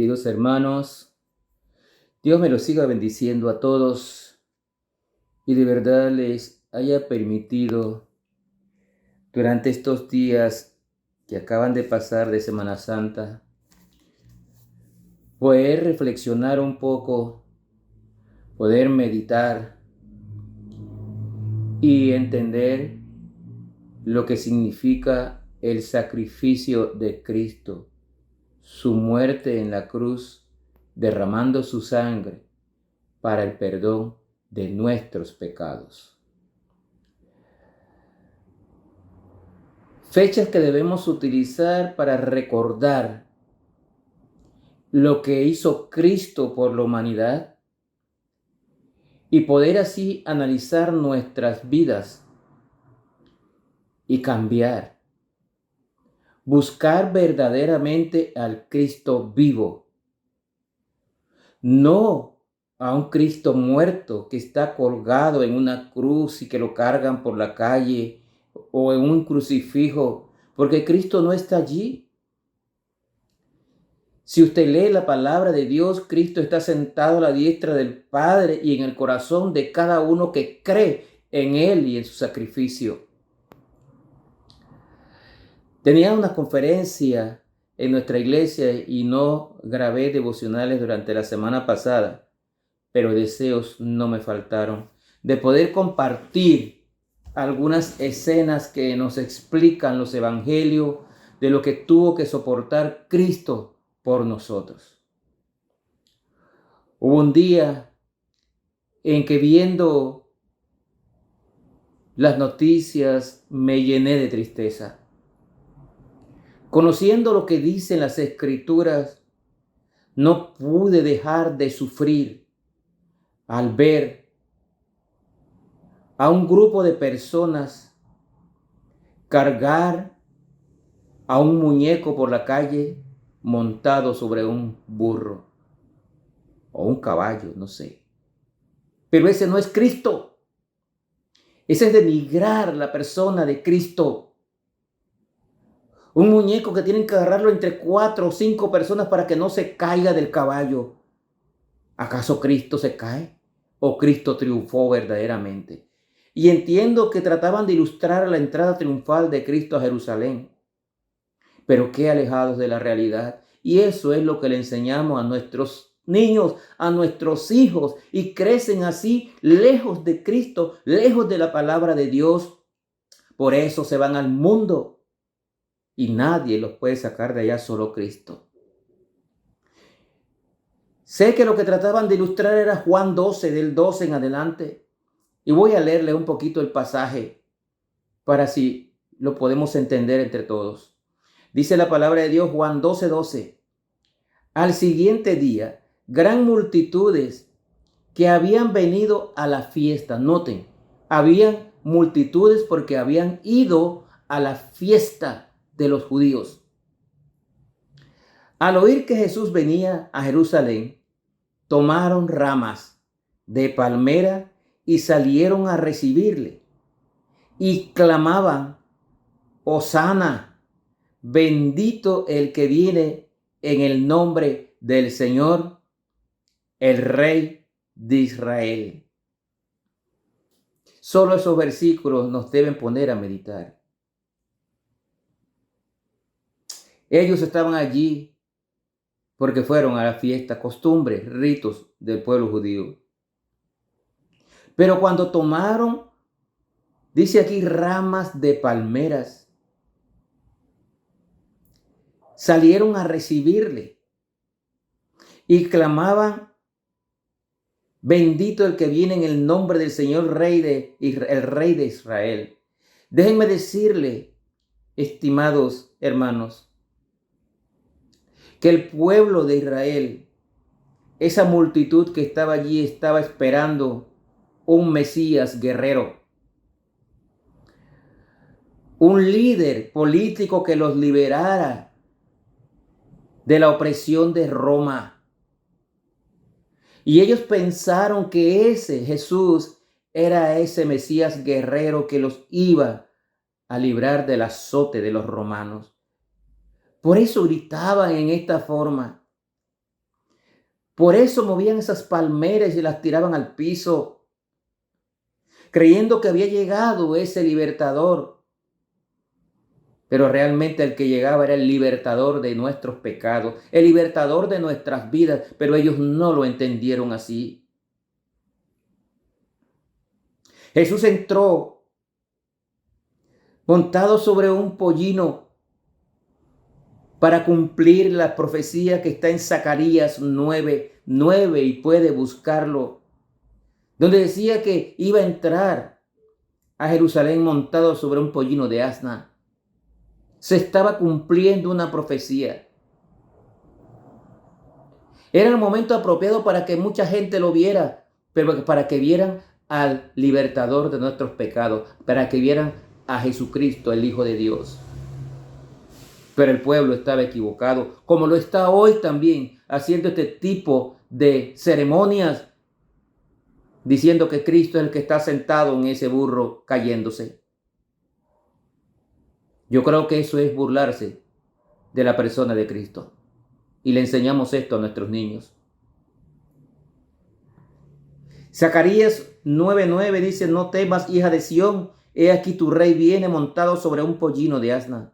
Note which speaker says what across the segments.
Speaker 1: queridos hermanos. Dios me los siga bendiciendo a todos y de verdad les haya permitido durante estos días que acaban de pasar de Semana Santa poder reflexionar un poco, poder meditar y entender lo que significa el sacrificio de Cristo, su muerte en la cruz, derramando su sangre para el perdón de nuestros pecados. Fechas que debemos utilizar para recordar lo que hizo Cristo por la humanidad y poder así analizar nuestras vidas y cambiar. Buscar verdaderamente al Cristo vivo, no a un Cristo muerto que está colgado en una cruz y que lo cargan por la calle o en un crucifijo, porque Cristo no está allí. Si usted lee la palabra de Dios, Cristo está sentado a la diestra del Padre y en el corazón de cada uno que cree en Él y en su sacrificio. Tenía una conferencia en nuestra iglesia y no grabé devocionales durante la semana pasada, pero deseos no me faltaron de poder compartir algunas escenas que nos explican los evangelios de lo que tuvo que soportar Cristo por nosotros. Hubo un día en que viendo las noticias me llené de tristeza. Conociendo lo que dicen las Escrituras, no pude dejar de sufrir al ver a un grupo de personas cargar a un muñeco por la calle montado sobre un burro o un caballo, no sé. Pero ese no es Cristo. Ese es denigrar la persona de Cristo. Un muñeco que tienen que agarrarlo entre 4 o 5 personas para que no se caiga del caballo. ¿Acaso Cristo se cae? ¿O Cristo triunfó verdaderamente? Y entiendo que trataban de ilustrar la entrada triunfal de Cristo a Jerusalén. Pero qué alejados de la realidad. Y eso es lo que le enseñamos a nuestros niños, a nuestros hijos. Y crecen así lejos de Cristo, lejos de la palabra de Dios. Por eso se van al mundo. Y nadie los puede sacar de allá, solo Cristo. Sé que lo que trataban de ilustrar era Juan 12, del 12 en adelante. Y voy a leerle un poquito el pasaje para si lo podemos entender entre todos. Dice la palabra de Dios, Juan 12, 12. Al siguiente día, gran multitudes que habían venido a la fiesta. Noten, habían multitudes porque habían ido a la fiesta de los judíos. Al oír que Jesús venía a Jerusalén, tomaron ramas de palmera y salieron a recibirle. Y clamaban, Hosana, bendito el que viene en el nombre del Señor, el Rey de Israel. Solo esos versículos nos deben poner a meditar. Ellos estaban allí porque fueron a la fiesta, costumbres, ritos del pueblo judío. Pero cuando tomaron, dice aquí, ramas de palmeras, salieron a recibirle y clamaban, bendito el que viene en el nombre del Señor, el Rey de Israel. Déjenme decirle, estimados hermanos, que el pueblo de Israel, esa multitud que estaba allí, estaba esperando un Mesías guerrero, un líder político que los liberara de la opresión de Roma. Y ellos pensaron que ese Jesús era ese Mesías guerrero que los iba a librar del azote de los romanos. Por eso gritaban en esta forma. Por eso movían esas palmeras y las tiraban al piso, creyendo que había llegado ese libertador. Pero realmente el que llegaba era el libertador de nuestros pecados, el libertador de nuestras vidas, pero ellos no lo entendieron así. Jesús entró montado sobre un pollino para cumplir la profecía que está en Zacarías 9:9, y puede buscarlo, donde decía que iba a entrar a Jerusalén montado sobre un pollino de asna. Se estaba cumpliendo una profecía. Era el momento apropiado para que mucha gente lo viera, pero para que vieran al libertador de nuestros pecados, para que vieran a Jesucristo, el Hijo de Dios. Pero el pueblo estaba equivocado, como lo está hoy también, haciendo este tipo de ceremonias, diciendo que Cristo es el que está sentado en ese burro cayéndose. Yo creo que eso es burlarse de la persona de Cristo. Y le enseñamos esto a nuestros niños. Zacarías 9:9 dice: no temas, hija de Sión, he aquí tu rey viene montado sobre un pollino de asna.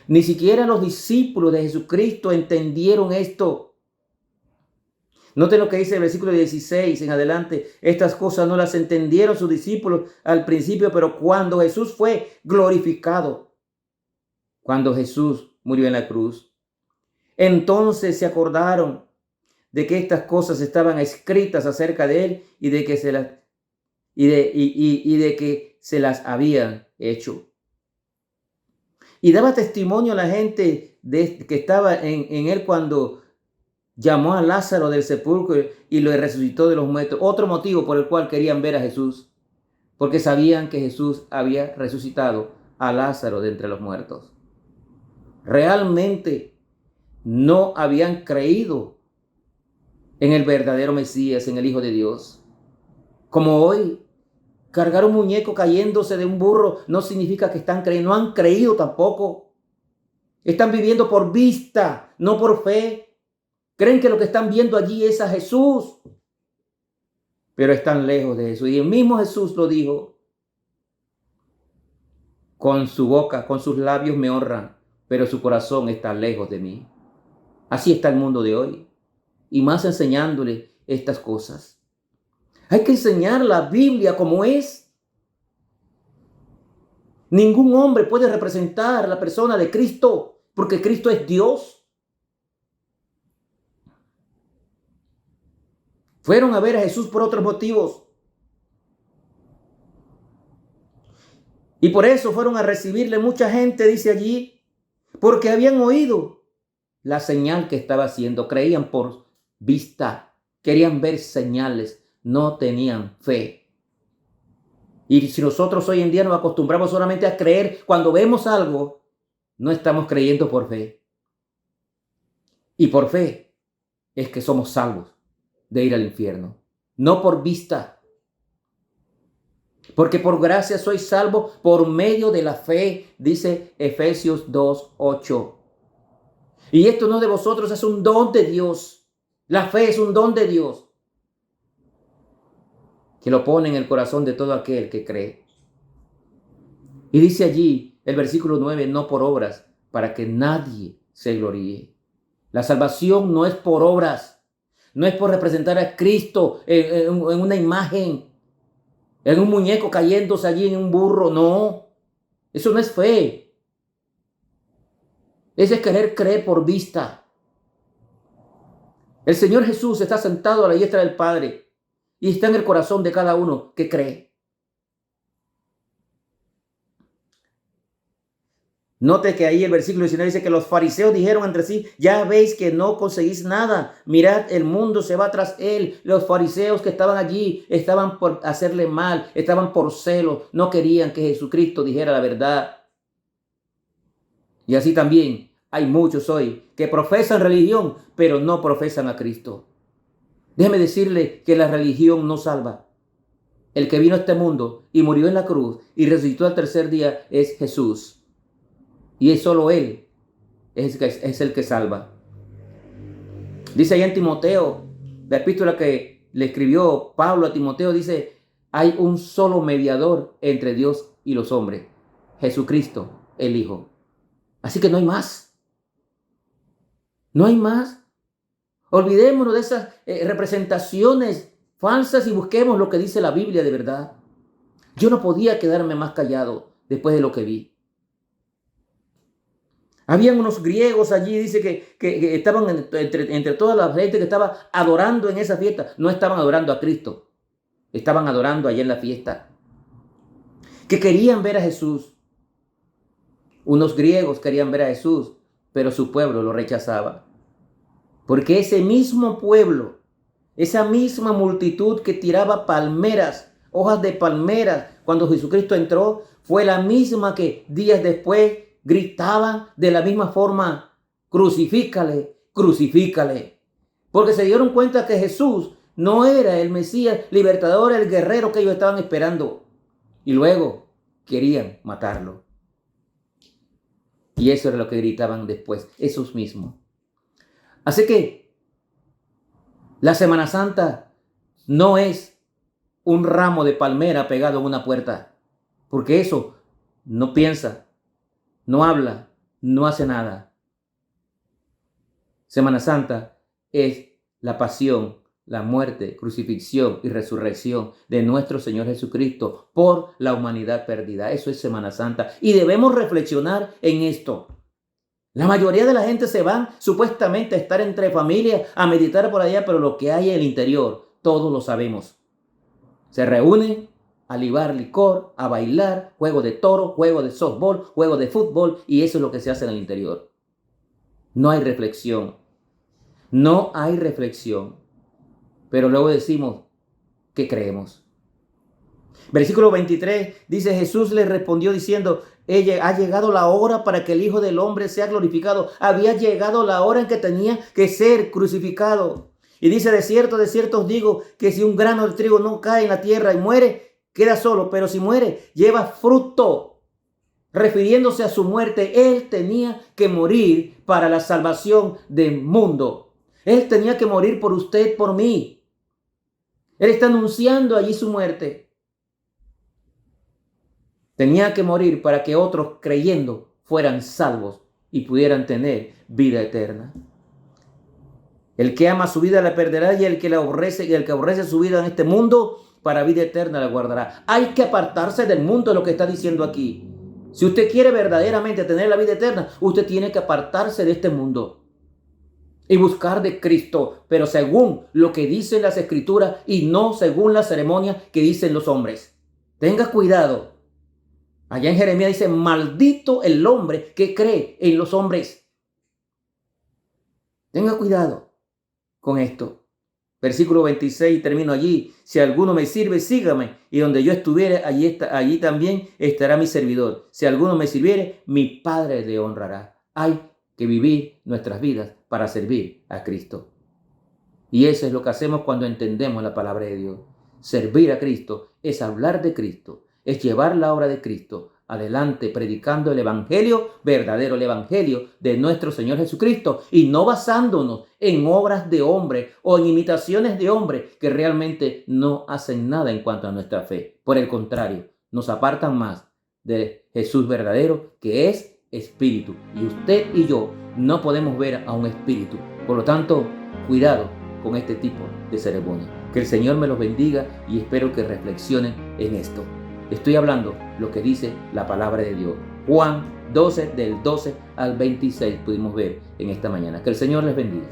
Speaker 1: Ni siquiera los discípulos de Jesucristo entendieron esto. Noten lo que dice el versículo 16 en adelante. Estas cosas no las entendieron sus discípulos al principio, pero cuando Jesús fue glorificado, cuando Jesús murió en la cruz, entonces se acordaron de que estas cosas estaban escritas acerca de él y de que se las habían hecho. Y daba testimonio a la gente que estaba en él cuando llamó a Lázaro del sepulcro y lo resucitó de los muertos. Otro motivo por el cual querían ver a Jesús, porque sabían que Jesús había resucitado a Lázaro de entre los muertos. Realmente no habían creído en el verdadero Mesías, en el Hijo de Dios. Como hoy, cargar un muñeco cayéndose de un burro no significa que están creyendo, no han creído tampoco. Están viviendo por vista, no por fe. Creen que lo que están viendo allí es a Jesús, pero están lejos de Jesús. Y el mismo Jesús lo dijo: con su boca, con sus labios me honran, pero su corazón está lejos de mí. Así está el mundo de hoy, y más enseñándole estas cosas. Hay que enseñar la Biblia como es. Ningún hombre puede representar la persona de Cristo, porque Cristo es Dios. Fueron a ver a Jesús por otros motivos. Y por eso fueron a recibirle mucha gente, dice allí, porque habían oído la señal que estaba haciendo. Creían por vista, querían ver señales, no tenían fe. Y si nosotros hoy en día nos acostumbramos solamente a creer cuando vemos algo, no estamos creyendo por fe. Y por fe es que somos salvos de ir al infierno, no por vista. Porque por gracia soy salvo por medio de la fe, dice Efesios 2:8. Y esto no de vosotros, es un don de Dios. La fe es un don de Dios, que lo pone en el corazón de todo aquel que cree. Y dice allí el versículo 9, no por obras, para que nadie se gloríe. La salvación no es por obras, no es por representar a Cristo en una imagen, en un muñeco cayéndose allí en un burro. No, eso no es fe. Ese es querer creer por vista. El Señor Jesús está sentado a la diestra del Padre y está en el corazón de cada uno que cree. Note que ahí el versículo 19 dice que los fariseos dijeron entre sí: ya veis que no conseguís nada. Mirad, el mundo se va tras él. Los fariseos que estaban allí estaban por hacerle mal, estaban por celos, no querían que Jesucristo dijera la verdad. Y así también hay muchos hoy que profesan religión, pero no profesan a Cristo. Déjeme decirle que la religión no salva. El que vino a este mundo y murió en la cruz y resucitó al tercer día es Jesús. Y es solo Él es el que salva. Dice allá en Timoteo, la epístola que le escribió Pablo a Timoteo, dice, hay un solo mediador entre Dios y los hombres, Jesucristo, el Hijo. Así que no hay más. No hay más. Olvidémonos de esas representaciones falsas y busquemos lo que dice la Biblia de verdad. Yo no podía quedarme más callado después de lo que vi. Habían unos griegos allí, dice que estaban entre toda la gente que estaba adorando en esa fiesta. No estaban adorando a Cristo, estaban adorando allí en la fiesta. Que querían ver a Jesús. Unos griegos querían ver a Jesús, pero su pueblo lo rechazaba. Porque ese mismo pueblo, esa misma multitud que tiraba palmeras, hojas de palmeras, cuando Jesucristo entró, fue la misma que días después gritaban de la misma forma, crucifícale, crucifícale. Porque se dieron cuenta que Jesús no era el Mesías libertador, el guerrero que ellos estaban esperando. Y luego querían matarlo. Y eso era lo que gritaban después, esos mismos. Así que la Semana Santa no es un ramo de palmera pegado en una puerta, porque eso no piensa, no habla, no hace nada. Semana Santa es la pasión, la muerte, crucifixión y resurrección de nuestro Señor Jesucristo por la humanidad perdida. Eso es Semana Santa y debemos reflexionar en esto. La mayoría de la gente se van supuestamente a estar entre familias, a meditar por allá, pero lo que hay en el interior, todos lo sabemos. Se reúnen a libar licor, a bailar, juego de toro, juego de softball, juego de fútbol, y eso es lo que se hace en el interior. No hay reflexión. No hay reflexión. Pero luego decimos, ¿qué creemos? Versículo 23 dice, Jesús le respondió diciendo, ha llegado la hora para que el Hijo del Hombre sea glorificado. Había llegado la hora en que tenía que ser crucificado. Y dice, de cierto os digo, que si un grano de trigo no cae en la tierra y muere, queda solo. Pero si muere, lleva fruto. Refiriéndose a su muerte, Él tenía que morir para la salvación del mundo. Él tenía que morir por usted, por mí. Él está anunciando allí su muerte. Tenía que morir para que otros creyendo fueran salvos y pudieran tener vida eterna. El que ama su vida la perderá y el que aborrece su vida en este mundo para vida eterna la guardará. Hay que apartarse del mundo, es lo que está diciendo aquí. Si usted quiere verdaderamente tener la vida eterna, usted tiene que apartarse de este mundo y buscar de Cristo, pero según lo que dicen las Escrituras y no según la ceremonia que dicen los hombres. Tenga cuidado. Allá en Jeremías dice, maldito el hombre que cree en los hombres. Tenga cuidado con esto. Versículo 26, termino allí. Si alguno me sirve, sígame. Y donde yo estuviere, allí también estará mi servidor. Si alguno me sirviere, mi Padre le honrará. Hay que vivir nuestras vidas para servir a Cristo. Y eso es lo que hacemos cuando entendemos la palabra de Dios. Servir a Cristo es hablar de Cristo, es llevar la obra de Cristo adelante, predicando el evangelio verdadero, el evangelio de nuestro Señor Jesucristo, y no basándonos en obras de hombre o en imitaciones de hombre que realmente no hacen nada en cuanto a nuestra fe. Por el contrario, nos apartan más de Jesús verdadero, que es espíritu, y usted y yo no podemos ver a un espíritu. Por lo tanto, cuidado con este tipo de ceremonia. Que el Señor me los bendiga y espero que reflexionen en esto. Estoy hablando lo que dice la palabra de Dios. Juan 12, del 12 al 26 pudimos ver en esta mañana. Que el Señor les bendiga.